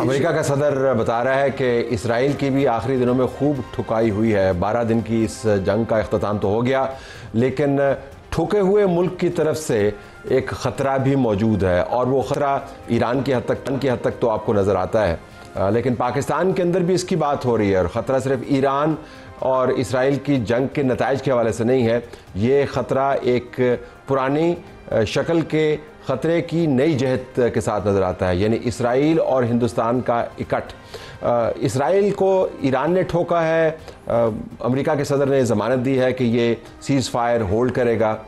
America का सदर बता रहा है कि इसराइल की भी आखिरी दिनों में खूब ठुकाई हुई है। 12 दिन की इस जंग का इख्तिताम तो हो गया, लेकिन ठुके हुए मुल्क की तरफ से एक ख़तरा भी मौजूद है, और वो ख़तरा ईरान की हद तक तो आपको नज़र आता है, लेकिन पाकिस्तान के अंदर भी इसकी बात हो रही है। और ख़तरा सिर्फ ईरान और इसराइल की जंग के नताइज के हवाले से नहीं है, ये ख़तरा एक पुरानी शक्ल के ख़तरे की नई जहत के साथ नज़र आता है, यानी इसराइल और हिंदुस्तान का इकट्ठ। इसराइल को ईरान ने ठोका है, अमेरिका के सदर ने ज़मानत दी है कि ये सीज़ फायर होल्ड करेगा।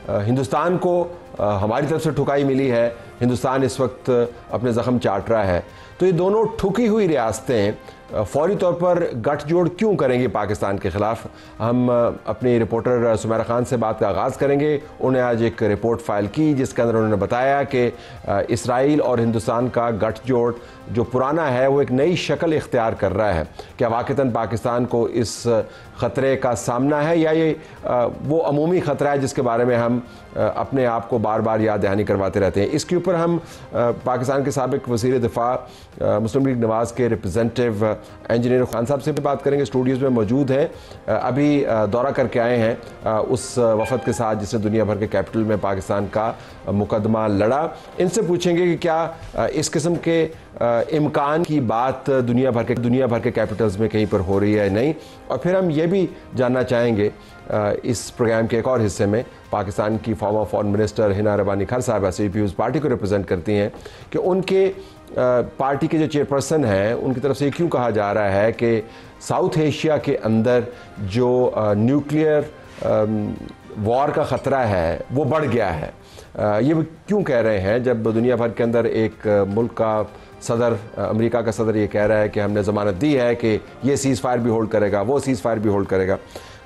हिंदुस्तान को हमारी तरफ से ठुकाई मिली है, हिंदुस्तान इस वक्त अपने ज़ख्म चाट रहा है। तो ये दोनों ठुकी हुई रियासतें फौरी तौर पर गठजोड़ क्यों करेंगी पाकिस्तान के ख़िलाफ़? हम अपनी रिपोर्टर सुमेरा खान से बात का आगाज़ करेंगे। उन्होंने आज एक रिपोर्ट फ़ाइल की जिसके अंदर उन्होंने बताया कि इसराइल और हिंदुस्तान का गठजोड़ जो पुराना है वो एक नई शक्ल इख्तियार कर रहा है। क्या वाक़तन पाकिस्तान को इस ख़तरे का सामना है, या ये वो अमूमी ख़तरा है जिसके बारे में हम अपने आप को बार बार याद दहानी करवाते रहते हैं? इसके ऊपर हम पाकिस्तान के साबिक़ वज़ीर दिफ़ा मुस्लिम लीग नवाज़ के रिप्रेजेंटेटिव इंजीनियर खान साहब से भी बात करेंगे। स्टूडियोज़ में मौजूद हैं, अभी दौरा करके आए हैं उस वफ़द के साथ जिसने दुनिया भर के कैपिटल में पाकिस्तान का मुकदमा लड़ा। इनसे पूछेंगे कि क्या इस किस्म के इम्कान की बात दुनिया भर के कैपिटल्स में कहीं पर हो रही है, नहीं। और फिर हम ये भी जानना चाहेंगे इस प्रोग्राम के एक और हिस्से में पाकिस्तान की फॉर्मर फॉरेन मिनिस्टर हिना रबानी खान साहब से पीपल्स पार्टी को रिप्रेजेंट करती हैं कि उनके पार्टी के जो चेयरपर्सन हैं उनकी तरफ से ये क्यों कहा जा रहा है कि साउथ एशिया के अंदर जो न्यूक्लियर वॉर का ख़तरा है वो बढ़ गया है। ये क्यों कह रहे हैं जब दुनिया भर के अंदर एक मुल्क का सदर, अमेरिका का सदर ये कह रहा है कि हमने ज़मानत दी है कि ये सीज़ फायर भी होल्ड करेगा, वो सीज़ फायर भी होल्ड करेगा।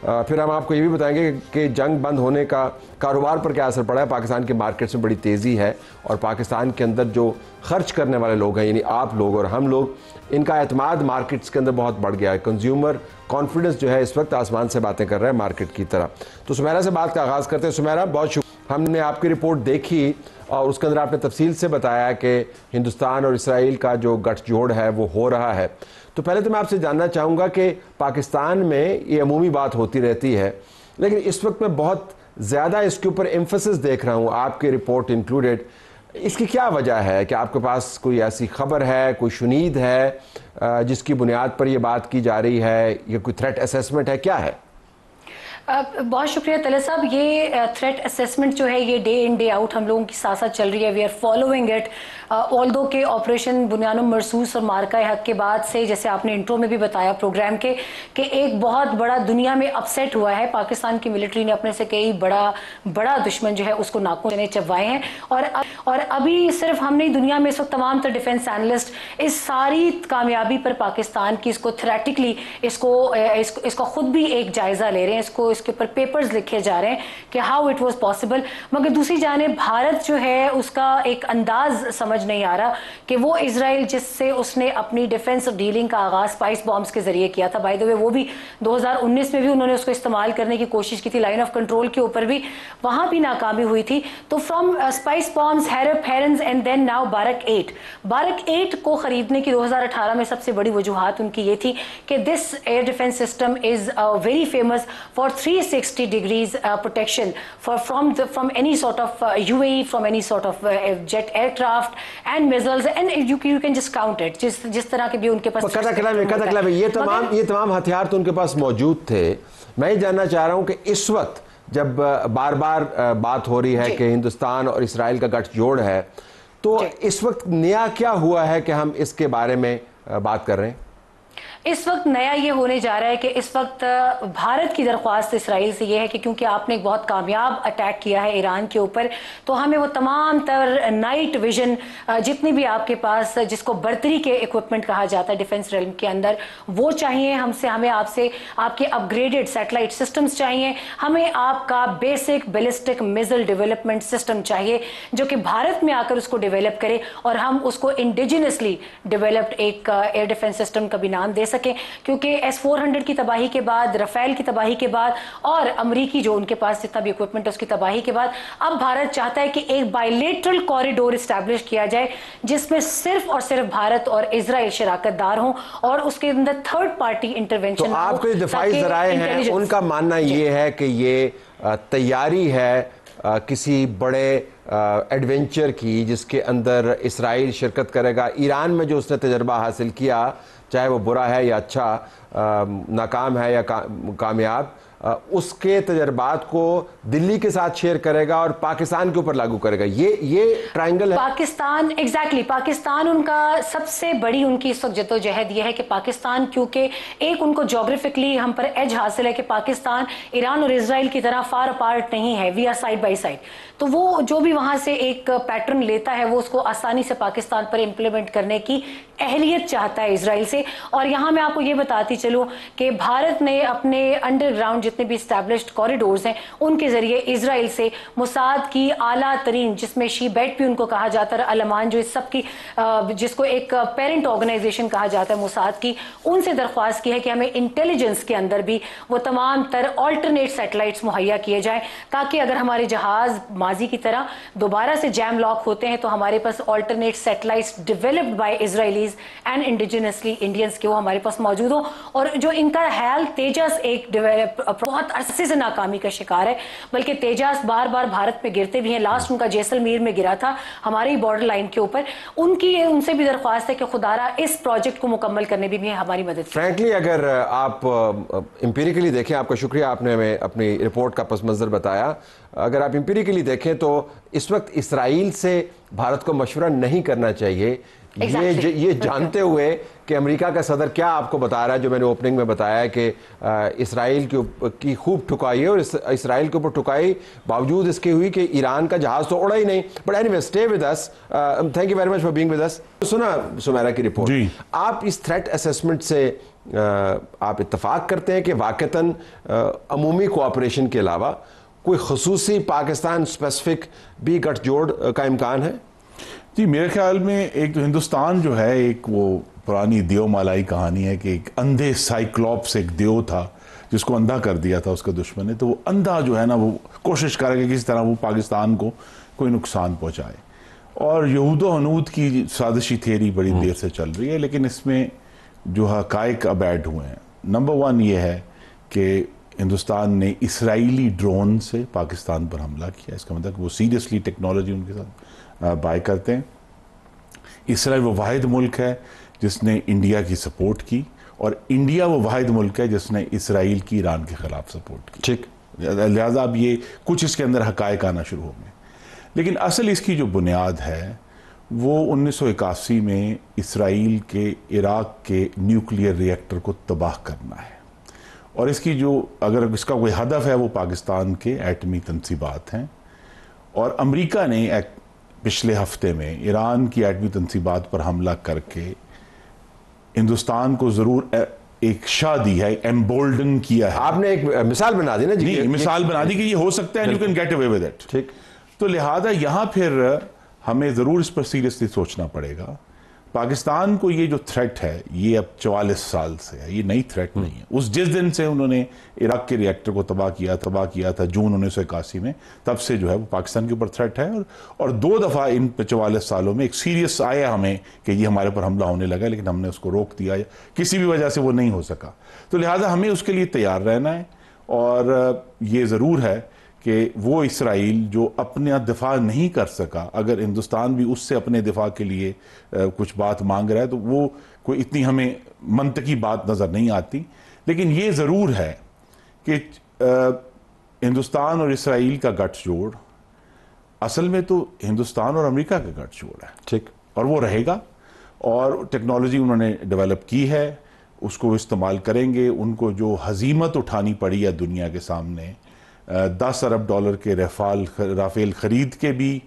फिर हम आपको ये भी बताएंगे कि जंग बंद होने का कारोबार पर क्या असर पड़ा है। पाकिस्तान के मार्केट्स में बड़ी तेज़ी है, और पाकिस्तान के अंदर जो खर्च करने वाले लोग हैं, यानी आप लोग और हम लोग, इनका एतमाद मार्केट्स के अंदर बहुत बढ़ गया है। कंज्यूमर कॉन्फिडेंस जो है इस वक्त आसमान से बातें कर रहा है मार्केट की तरह। तो सुमेरा से बात का आगाज़ करते हैं। सुमेरा, बहुत शुक्रिया। हमने आपकी रिपोर्ट देखी और उसके अंदर आपने तफसील से बताया कि हिंदुस्तान और इसराइल का जो गठजोड़ है वो हो रहा है। तो पहले तो मैं आपसे जानना चाहूँगा कि पाकिस्तान में ये अमूमी बात होती रहती है, लेकिन इस वक्त मैं बहुत ज़्यादा इसके ऊपर एम्फसिस देख रहा हूँ, आपकी रिपोर्ट इंक्लूडेड। इसकी क्या वजह है? कि आपके पास कोई ऐसी खबर है, कोई शुनीद है जिसकी बुनियाद पर यह बात की जा रही है, या कोई थ्रेट असेसमेंट है, क्या है? बहुत शुक्रिया तलत साहब। ये थ्रेट असेसमेंट जो है ये डे इन डे आउट हम लोगों की साथ साथ चल रही है। We are following it. Although के ऑपरेशन बुनियानो मरसूस और मार्का हक के बाद से, जैसे आपने इंट्रो में भी बताया प्रोग्राम के, कि एक बहुत बड़ा दुनिया में अपसेट हुआ है। पाकिस्तान की मिलिट्री ने अपने से कई बड़ा दुश्मन जो है उसको नाखून ने चबवाए हैं। और अभी सिर्फ हम नहीं, दुनिया में इस वक्त तमाम तर डिफेंस एनालिस्ट इस सारी कामयाबी पर पाकिस्तान की इसको थ्रेटिकली इसको खुद भी एक जायजा ले रहे हैं। इसके ऊपर पेपर्स लिखे जा रहे हैं कि हाउ इट वाज पॉसिबल। मगर दूसरी जानिब भारत जो है उसका एक अंदाज समझ नहीं आ रहा कि वो इजराइल जिससे उसने अपनी डिफेंस डीलिंग का आगाज स्पाइस बॉम्ब्स के जरिए किया था, बाय द वे वो भी 2019 में भी उन्होंने उसको इस्तेमाल करने की कोशिश की थी, लाइन ऑफ कंट्रोल के ऊपर भी, वहां भी नाकामी हुई थी। तो from Spice bombs, Harop Herons and then now Barak 8 को खरीदने की 2018 में सबसे बड़ी वजूहात उनकी ये थी कि this air defence system is very famous for 360 degrees protection from any sort of UAE, from any sort of jet aircraft and missiles, and you can just count it जिस तरह के भी उनके पास ये तमाम हथियार तो उनके पास मौजूद थे। मैं ये जानना चाह रहा हूँ कि इस वक्त जब बार बार बात हो रही है कि हिंदुस्तान और इसराइल का गठजोड़ है, तो इस वक्त नया क्या हुआ है कि हम इसके बारे में बात कर रहे हैं? इस वक्त नया ये होने जा रहा है कि इस वक्त भारत की दरख्वास्त इसराइल से ये है कि क्योंकि आपने एक बहुत कामयाब अटैक किया है ईरान के ऊपर, तो हमें वो तमाम तर नाइट विजन जितनी भी आपके पास, जिसको बर्तरी के इक्विपमेंट कहा जाता है डिफेंस रेल्म के अंदर, वो चाहिए हमसे। हमें आपसे आपके अपग्रेडेड सैटेलाइट सिस्टम्स चाहिए। हमें आपका basic ballistic missile development system चाहिए जो कि भारत में आकर उसको डेवलप करे, और हम उसको इंडिजिनसली डेवलप्ड एक एयर डिफेंस सिस्टम का भी नाम दे सकें, क्योंकि S-400 की तबाही के बाद, रफेल की तबाही के बाद और अमरीकी जो उनके पास जितना भी इक्विपमेंट है उसकी तबाही के बाद अब भारत चाहता है कि एक बायलेटरल कॉरिडोर इस्टेब्लिश किया जाए जिसमें सिर्फ और सिर्फ भारत और इजराइल शराकतदार हों और उसके अंदर थर्ड पार्टी इंटरवेंशन। तो आपके दिफाई ज़राए हैं उनका मानना ये है कि ये तैयारी है किसी बड़े एडवेंचर की जिसके अंदर इसराइल शिरकत करेगा। ईरान में जो उसने तजर्बा हासिल किया, चाहे वो बुरा है या अच्छा, नाकाम है या कामयाब, उसके तजर्बात को दिल्ली के साथ शेयर करेगा और पाकिस्तान के ऊपर लागू करेगा। ये ट्रायंगल है। पाकिस्तान एग्जैक्टली पाकिस्तान उनका सबसे बड़ी उनकी इस वक्त जद्दोजहद यह है कि पाकिस्तान, क्योंकि एक उनको जोग्राफिकली हम पर एज हासिल है कि पाकिस्तान ईरान और इजराइल की तरह फार अपार्ट नहीं है, we are side by side. तो वो जो भी वहां से एक पैटर्न लेता है वो उसको आसानी से पाकिस्तान पर इंप्लीमेंट करने की अहलियत चाहता है इजराइल से। और यहाँ मैं आपको ये बताती चलूँ कि भारत ने अपने अंडरग्राउंड जितने भी स्टैब्लिश्ड कॉरिडोर्स हैं उनके जरिए इजराइल से मुसाद की आला तरीन, जिसमें शी बेट भी उनको कहा जाता है, अलमान जो इस सब की जिसको एक पेरेंट ऑर्गेनाइजेशन कहा जाता है मुसाद की, उनसे दरख्वास्त की है कि हमें इंटेलिजेंस के अंदर भी वो तमाम तर ऑल्टरनेट सैटेलाइट्स मुहैया किए जाए, ताकि अगर हमारे जहाज माजी की तरह दोबारा से जैम लॉक होते हैं तो हमारे पास alternate satellites developed by Israelis and indigenously Indians के वो हमारे पास मौजूद हो। और जो इनका हाल तेजस एक बहुत अरसे से नाकामी का शिकार है, बल्कि तेजस बार बार भारत पे गिरते भी हैं। लास्ट उनका जैसलमेर में गिरा था हमारी बॉर्डर लाइन के ऊपर। उनसे भी दरख्वास्त है कि खुदारा इस प्रोजेक्ट को मुकम्मल करने में भी हमारी मदद। फ्रैंकली अगर आप एम्पिरिकली देखें, आपका शुक्रिया, आपने हमें अपनी रिपोर्ट का पस मंजर बताया। अगर आप एम्पिरिकली देखें तो इस वक्त इसराइल से भारत को मशवरा नहीं करना चाहिए, ये जानते हुए कि अमेरिका का सदर क्या आपको बता रहा है, जो मैंने ओपनिंग में बताया कि इसराइल की खूब ठुकाई है और इसराइल के ऊपर ठुकाई बावजूद इसके हुई कि ईरान का जहाज तो उड़ा ही नहीं। But anyway, stay with us, thank you very much for being with us. सुना सुमेरा की रिपोर्ट, आप इस थ्रेट असेसमेंट से आप इत्तफाक करते हैं कि वाकईतन अमूमी कोऑपरेशन के अलावा कोई खसूसी पाकिस्तान स्पेसिफिक भी गठजोड़ का इम्कान है? जी, मेरे ख्याल में एक तो हिंदुस्तान जो है, एक वो पुरानी देवमालाई कहानी है कि एक अंधे साइक्लॉप्स एक देव था जिसको अंधा कर दिया था उसका दुश्मन ने। तो वो अंधा जो है ना, वो कोशिश करेगा किसी तरह वो पाकिस्तान को कोई नुकसान पहुंचाए। और यहूद व हनूद की साजिशी थियरी बड़ी देर से चल रही है, लेकिन इसमें जो हकायक अब ऐड हुए हैं। नंबर वन ये है कि हिंदुस्तान ने इसराइली ड्रोन से पाकिस्तान पर हमला किया। इसका मतलब वो सीरियसली टेक्नोलॉजी उनके साथ बाय करते हैं। इसराइल वो वाहिद मुल्क है जिसने इंडिया की सपोर्ट की, और इंडिया वो वाहिद मुल्क है जिसने इसराइल की ईरान के खिलाफ सपोर्ट की। ठीक, लिहाजा अब ये कुछ इसके अंदर हकायक आना शुरू हो गए। लेकिन असल इसकी जो बुनियाद है वो 1981 में इसराइल के इराक के न्यूक्लियर रिएक्टर को तबाह करना है। और इसकी जो अगर इसका कोई हदफ है वो पाकिस्तान के एटमी तनसीबात हैं। और अमेरिका ने पिछले हफ्ते में ईरान की एटमी तनसीबात पर हमला करके हिंदुस्तान को ज़रूर एक शादी है, एम्बोल्डन किया है। आपने एक मिसाल बना दी ना जी, मिसाल बना दी कि ये हो सकता है, you can get away with it. ठीक, तो लिहाजा यहाँ फिर हमें ज़रूर इस पर सीरियसली सोचना पड़ेगा। पाकिस्तान को ये जो थ्रेट है ये अब 44 साल से है, ये नई थ्रेट नहीं है। जिस दिन से उन्होंने इराक के रिएक्टर को तबाह किया था जून 1981 में, तब से जो है वो पाकिस्तान के ऊपर थ्रेट है। और 2 दफ़ा इन 44 सालों में एक सीरियस आया हमें कि ये हमारे ऊपर हमला होने लगा, लेकिन हमने उसको रोक दिया, किसी भी वजह से वो नहीं हो सका। तो लिहाजा हमें उसके लिए तैयार रहना है। और ये ज़रूर है कि वो इसराइल जो अपना दिफा नहीं कर सका, अगर हिंदुस्तान भी उससे अपने दिफा के लिए कुछ बात मांग रहा है तो वो कोई इतनी हमें मंतकी बात नज़र नहीं आती। लेकिन ये ज़रूर है कि हिंदुस्तान और इसराइल का गठजोड़ असल में तो हिंदुस्तान और अमेरिका का गठजोड़ है। ठीक, और वो रहेगा। और टेक्नोलॉजी उन्होंने डेवलप की है, उसको इस्तेमाल करेंगे। उनको जो हजीमत उठानी पड़ी है दुनिया के सामने, 10 अरब डॉलर के राफेल खरीद के भी,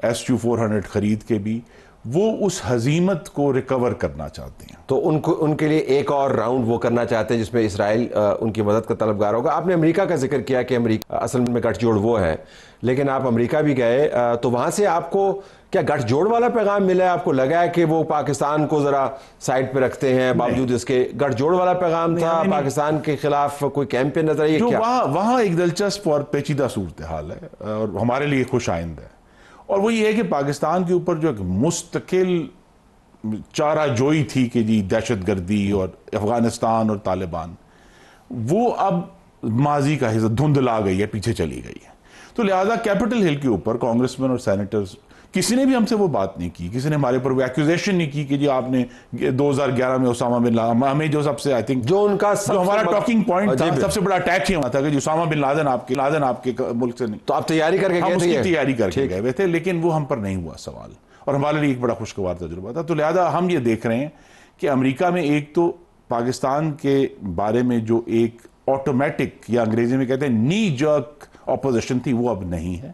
SU-400 खरीद के भी, वो उस हजीमत को रिकवर करना चाहते हैं। तो उनके लिए एक और राउंड वो करना चाहते हैं जिसमें इसराइल उनकी मदद का तलबगार होगा। आपने अमेरिका का जिक्र किया कि अमेरिका असल में गठजोड़ वो है, लेकिन आप अमेरिका भी गए तो वहाँ से आपको کیا گٹھ جوڑ والا پیغام ملا ہے؟ آپ کو لگا ہے کہ وہ پاکستان کو ذرا سائڈ پہ رکھتے ہیں باوجود اس کے؟ گٹھ جوڑ والا پیغام تھا؟ پاکستان کے خلاف کوئی کیمپین نظر آئی؟ وہاں ایک دلچسپ اور پیچیدہ صورتحال ہے اور ہمارے لیے خوش آئند ہے، اور وہ یہ ہے کہ پاکستان کے اوپر جو ایک مستقل چارہ جوئی تھی کہ جی دہشت گردی اور افغانستان اور طالبان، وہ اب ماضی کا حصہ دھندلا گئی ہے، پیچھے چلی گئی ہے. تو لہٰذا کیپٹل ہل کے اوپر کانگریس مین اور سینیٹرز کسی نے بھی ہم سے وہ بات نہیں کی، کسی نے ہمارے پر وہ ایکوزیشن نہیں کی کہ جی آپ نے 2011 میں اسامہ بن لادن، ہمیں جو سب سے جو ہمارا ٹاکنگ پوائنٹ تھا، سب سے بڑا اٹیک ہی ہوا تھا کہ اسامہ بن لادن آپ کے ملک سے نہیں. تو آپ تیاری کر کے گئے تھے؟ ہم اس کی تیاری کر کے گئے تھے، لیکن وہ ہم پر نہیں ہوا سوال، اور ہمارے لیے ایک بڑا خوشگوار تجربہ تھا. تو لہذا ہم یہ دیکھ رہے ہیں کہ امریکہ میں ایک تو پاکستان کے بارے میں جو ایک آٹومیٹک یا انگریزی میں کہتے ہیں نی جرک اپوزیشن تھی، وہ اب نہیں ہے.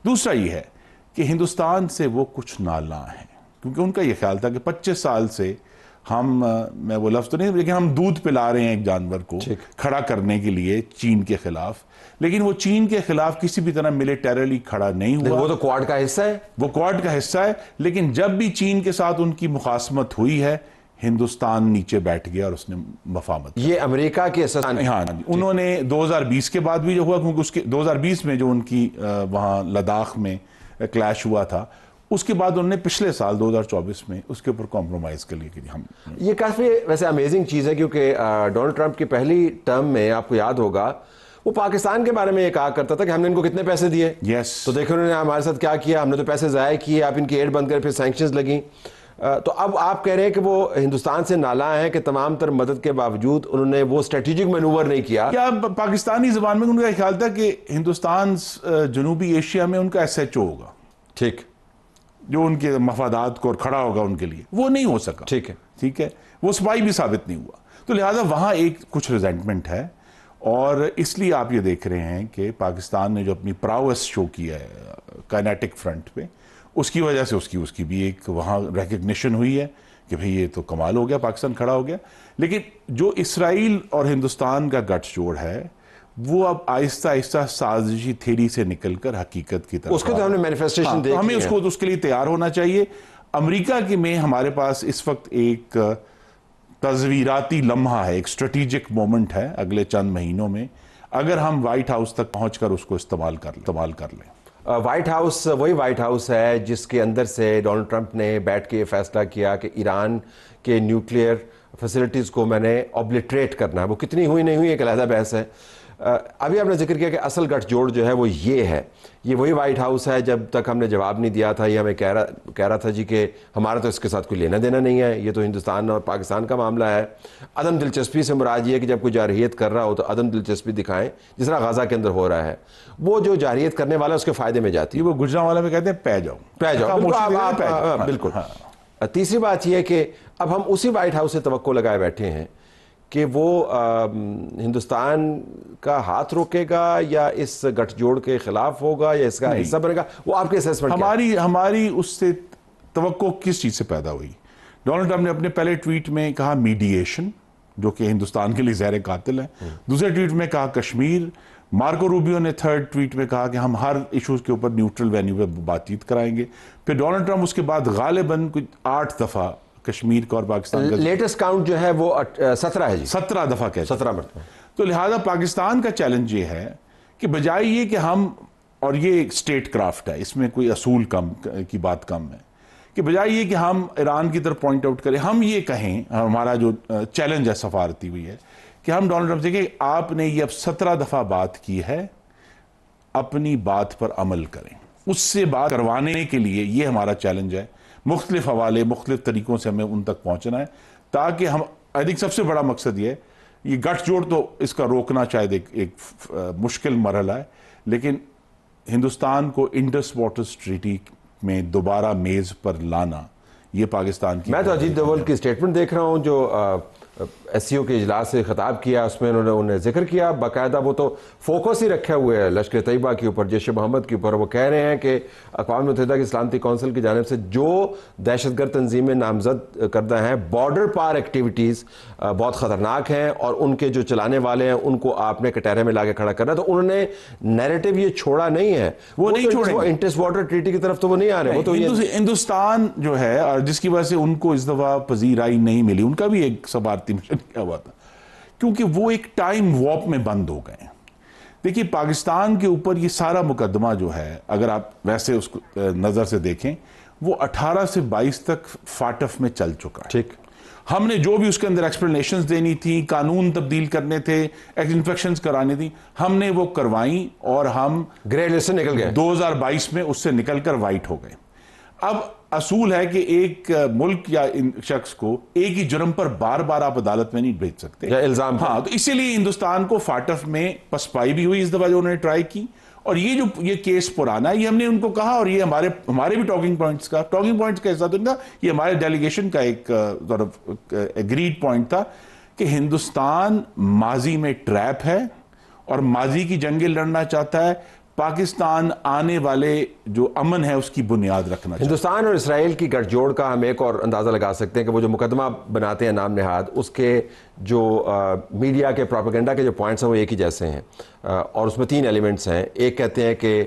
دوسرا یہ ہے کہ ہندوستان سے وہ کچھ نالاں ہیں، کیونکہ ان کا یہ خیال تھا کہ 25 سال سے ہم، میں وہ لفظ تو نہیں لیکن ہم دودھ پلا رہے ہیں ایک جانور کو کھڑا کرنے کے لیے چین کے خلاف، لیکن وہ چین کے خلاف کسی بھی طرح ملیٹریلی کھڑا نہیں ہوا. وہ تو کوڈ کا حصہ ہے، وہ کوڈ کا حصہ ہے، لیکن جب بھی چین کے ساتھ ان کی مخاصمت ہوئی ہے، ہندوستان نیچے بیٹھ گیا اور اس نے مفاہمت. یہ امریکہ کے ہاں، انہوں نے 2020 کے بعد بھی جو ہوا، کیونکہ اس کے 2020 میں جو ان کی وہاں لداخ میں کلیش ہوا تھا، اس کے بعد انہوں نے پچھلے سال 2024 میں اس کے اوپر کمپرومائز کر لیا کہ ہم. یہ کافی ویسے امیزنگ چیز ہے، کیونکہ ڈونلڈ ٹرمپ کی پہلی ٹرم میں آپ کو یاد ہوگا وہ پاکستان کے بارے میں یہ کہا کرتا تھا کہ ہم نے ان کو کتنے پیسے دیے. تو دیکھو انہوں نے ہمارے ساتھ کیا کیا، ہم نے تو پیسے ضائع کیے، آپ ان کی ایڈ بند کر پھر سینکشنز لگیں. تو اب آپ کہہ رہے ہیں کہ وہ ہندوستان سے نالاں ہیں کہ تمام تر مدد کے باوجود انہوں نے وہ اسٹریٹجک مینوور نہیں کیا. کیا پاکستانی زبان میں ان کا خیال تھا کہ ہندوستان جنوبی ایشیا میں ان کا ایس ایچ او ہوگا، ٹھیک، جو ان کے مفادات کو کھڑا ہوگا ان کے لیے، وہ نہیں ہو سکا. ٹھیک ہے، وہ سپاہی بھی ثابت نہیں ہوا. تو لہٰذا وہاں ایک کچھ ریزنٹمنٹ ہے، اور اس لیے آپ یہ دیکھ رہے ہیں کہ پاکستان نے جو اپنی پراوس شو کی ہے کائنیٹک فرنٹ پہ، اس کی وجہ سے اس کی بھی ایک وہاں ریکگنیشن ہوئی ہے کہ بھئی یہ تو کمال ہو گیا، پاکستان کھڑا ہو گیا. لیکن جو اسرائیل اور ہندوستان کا گٹھ جوڑ ہے، وہ اب آہستہ آہستہ سازشی تھیری سے نکل کر حقیقت کی طرف، اس کو تو ہم نے مینیفیسٹیشن دیکھی ہے، ہمیں اس کے لیے تیار ہونا چاہیے. امریکہ کے میں ہمارے پاس اس وقت ایک تصویراتی لمحہ ہے، ایک اسٹریٹجک مومنٹ ہے اگلے چند مہینوں میں، اگر ہم وائٹ ہاؤس تک پہنچ کر اس کو استعمال کر لیں. وائٹ ہاؤس وہی وائٹ ہاؤس ہے جس کے اندر سے ڈونلڈ ٹرمپ نے بیٹھ کے یہ فیصلہ کیا کہ ایران کے نیوکلیئر فیسلٹیز کو میں نے اوبلیٹریٹ کرنا ہے. وہ کتنی ہوئی نہیں ہوئی ایک علیحدہ بحث ہے. ابھی آپ نے ذکر کیا کہ اصل گٹھ جوڑ جو ہے وہ یہ ہے، یہ وہی وائٹ ہاؤس ہے. جب تک ہم نے جواب نہیں دیا تھا، یہ ہمیں کہہ رہا تھا جی کہ ہمارا تو اس کے ساتھ کوئی لینا دینا نہیں ہے، یہ تو ہندوستان اور پاکستان کا معاملہ ہے. عدم دلچسپی سے مراد یہ ہے کہ جب کوئی جارحیت کر رہا ہو تو عدم دلچسپی دکھائیں، جس طرح غزہ کے اندر ہو رہا ہے. وہ جو جارحیت کرنے والا اس کے فائدے میں جاتی ہے، وہ گجرانوالہ میں کہتے ہیں پہ جاؤ. بالکل. تیسری بات یہ ہے کہ اب ہم اسی وائٹ ہاؤس سے توقع لگائے بیٹھے ہیں کہ وہ ہندوستان کا ہاتھ روکے گا یا اس گٹھ جوڑ کے خلاف ہوگا یا اس کا حصہ بنے گا. وہ آپ کے اسیسمنٹ ہماری اس سے توقع کس چیز سے پیدا ہوئی؟ ڈونلڈ ٹرمپ نے اپنے پہلے ٹویٹ میں کہا میڈیشن، جو کہ ہندوستان کے لیے زہر قاتل ہے. دوسرے ٹویٹ میں کہا کشمیر. مارکو روبیو نے تھرڈ ٹویٹ میں کہا کہ ہم ہر ایشوز کے اوپر نیوٹرل وینیو پہ بات چیت کرائیں گے. پھر ڈونلڈ ٹرمپ اس کے بعد غالباً کچھ 8 دفعہ کشمیر کا اور پاکستان کا لیٹسٹ کاؤنٹ جو ہے وہ 17 ہے جی، 17 دفعہ کہتے ہیں، 17 مرتبہ. تو لہذا پاکستان کا چیلنج یہ ہے کہ بجائے یہ کہ ہم، اور یہ ایک سٹیٹ کرافٹ ہے، اس میں کوئی اصول کی بات کم ہے، کہ بجائے یہ کہ ہم ایران کی طرف پوائنٹ آؤٹ کریں، ہم یہ کہیں، ہمارا جو چیلنج ہے سفارتی ہوئی ہے کہ ہم ڈونلڈ ٹرمپ سے کہ آپ نے یہ اب 17 دفعہ بات کی ہے، اپنی بات پر عمل کریں. اس سے بات کروانے کے لیے یہ ہمارا چیلنج ہے. مختلف حوالے، مختلف طریقوں سے ہمیں ان تک پہنچنا ہے، تاکہ ہم، آئی تھنک سب سے بڑا مقصد یہ ہے، یہ گٹھ جوڑ تو اس کا روکنا شاید ایک مشکل مرحلہ ہے، لیکن ہندوستان کو انڈس واٹرز ٹریٹی میں دوبارہ میز پر لانا، یہ پاکستان کی. میں تو اجیت دوول کی سٹیٹمنٹ دیکھ رہا ہوں جو SCO کے اجلاس سے خطاب کیا, اس میں انہیں ذکر کیا باقاعدہ, وہ تو فوکس ہی رکھے ہوئے ہیں لشکر طیبہ کے اوپر, جیش محمد کے اوپر. وہ کہہ رہے ہیں کہ اقوام متحدہ کی سلامتی کونسل کی جانب سے جو دہشت گرد تنظیمیں نامزد کردہ ہیں, بارڈر پار ایکٹیویٹیز بہت خطرناک ہیں اور ان کے جو چلانے والے ہیں ان کو آپ نے کٹہرے میں لا کے کھڑا کرنا. تو انہوں نے نیریٹو یہ چھوڑا نہیں ہے, وہ نہیں چھوڑیں گے, انٹس وارٹر ٹریٹی کی طرف تو وہ نہیں آ رہے. وہ تو ہندوستان جو ہے, اور جس کی وجہ سے ان کو اس دفعہ پذیرائی نہیں ملی, ان کا بھی ایک صدارتی مشن کیا ہوا تھا, کیونکہ وہ ایک ٹائم وارپ میں بند ہو گئے ہیں. دیکھیے پاکستان کے اوپر یہ سارا مقدمہ جو ہے, اگر آپ ویسے اس کو نظر سے دیکھیں, وہ 18 سے 22 تک فاٹف میں چل چکا ہے. ٹھیک, ہم نے جو بھی اس کے اندر ایکسپلینیشنز دینی تھی, قانون تبدیل کرنے تھے, انفیکشنز کرانی تھی, ہم نے وہ کروائیں اور ہم گرے لسٹ سے نکل گئے. 2022 میں اس سے نکل کر وائٹ ہو گئے. اب اصول ہے کہ ایک ملک یا شخص کو ایک ہی جرم پر بار بار آپ عدالت میں نہیں بھیج سکتے, یا الزام. ہاں, تو اسی لیے ہندوستان کو فاٹف میں پسپائی بھی ہوئی اس دفعہ جو انہوں نے ٹرائی کی. اور یہ کیس پرانا ہے, یہ ہم نے ان کو کہا, اور یہ ہمارے بھی ٹاکنگ پوائنٹس کا حصہ تو ان کا, یہ ہمارے ڈیلیگیشن کا ایک ایگریڈ پوائنٹ تھا کہ ہندوستان ماضی میں ٹریپ ہے اور ماضی کی جنگیں لڑنا چاہتا ہے. پاکستان آنے والے جو امن ہے اس کی بنیاد رکھنا چاہتا ہے. ہندوستان اور اسرائیل کی گٹھ جوڑ کا ہم ایک اور اندازہ لگا سکتے ہیں کہ وہ جو مقدمہ بناتے ہیں نام نہاد, اس کے جو میڈیا کے پروپیگنڈا کے جو پوائنٹس ہیں وہ ایک ہی جیسے ہیں, اور اس میں 3 ایلیمنٹس ہیں. ایک کہتے ہیں کہ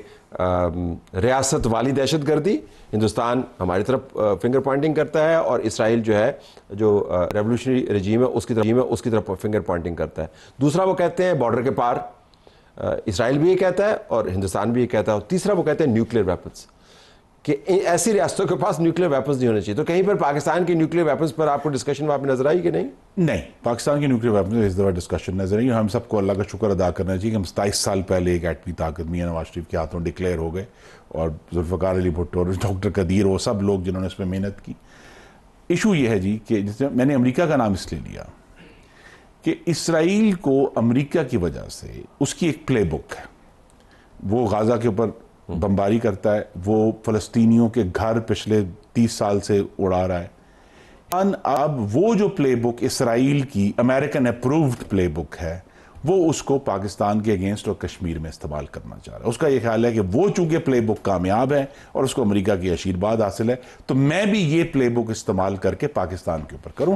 ریاست والی دہشت گردی, ہندوستان ہماری طرف فنگر پوائنٹنگ کرتا ہے, اور اسرائیل جو ہے جو ریولوشنری رجیم ہے اس کی طرف فنگر پوائنٹنگ کرتا ہے. دوسرا وہ کہتے ہیں بارڈر کے پار, اسرائیل بھی یہ کہتا ہے اور ہندوستان بھی یہ کہتا ہے. اور تیسرا وہ کہتے ہیں نیوکلیر ویپنز, کہ ایسی ریاستوں کے پاس نیوکلیر ویپنز نہیں ہونے چاہیے. تو کہیں پر پاکستان کی نیوکلیر ویپنز پر آپ کو ڈسکشن وہاں پہ نظر آئی کہ نہیں؟ نہیں, پاکستان کی نیوکلیر ویپنز اس دفعہ ڈسکشن نظر آئی. ہم سب کو اللہ کا شکر ادا کرنا چاہیے کہ ہم 27 سال پہلے ایک ایٹمی طاقت میاں نواز شریف کے ہاتھوں ڈکلیئر ہو گئے, اور ذوالفقار علی بھٹو, ڈاکٹر قدیر, وہ سب لوگ جنہوں نے اس پہ محنت کی. ایشو یہ ہے جی کہ جس میں نے امریکہ کا نام اس لیے لیا کہ اسرائیل کو امریکہ کی وجہ سے اس کی ایک پلے بک ہے. وہ غازہ کے اوپر بمباری کرتا ہے, وہ فلسطینیوں کے گھر پچھلے 30 سال سے اڑا رہا ہے. اب وہ جو پلے بک اسرائیل کی امریکن اپرووڈ پلے بک ہے, وہ اس کو پاکستان کے اگینسٹ اور کشمیر میں استعمال کرنا چاہ رہا ہے. اس کا یہ خیال ہے کہ وہ چونکہ پلے بک کامیاب ہے اور اس کو امریکہ کی آشیرواد حاصل ہے, تو میں بھی یہ پلے بک استعمال کر کے پاکستان کے اوپر کروں.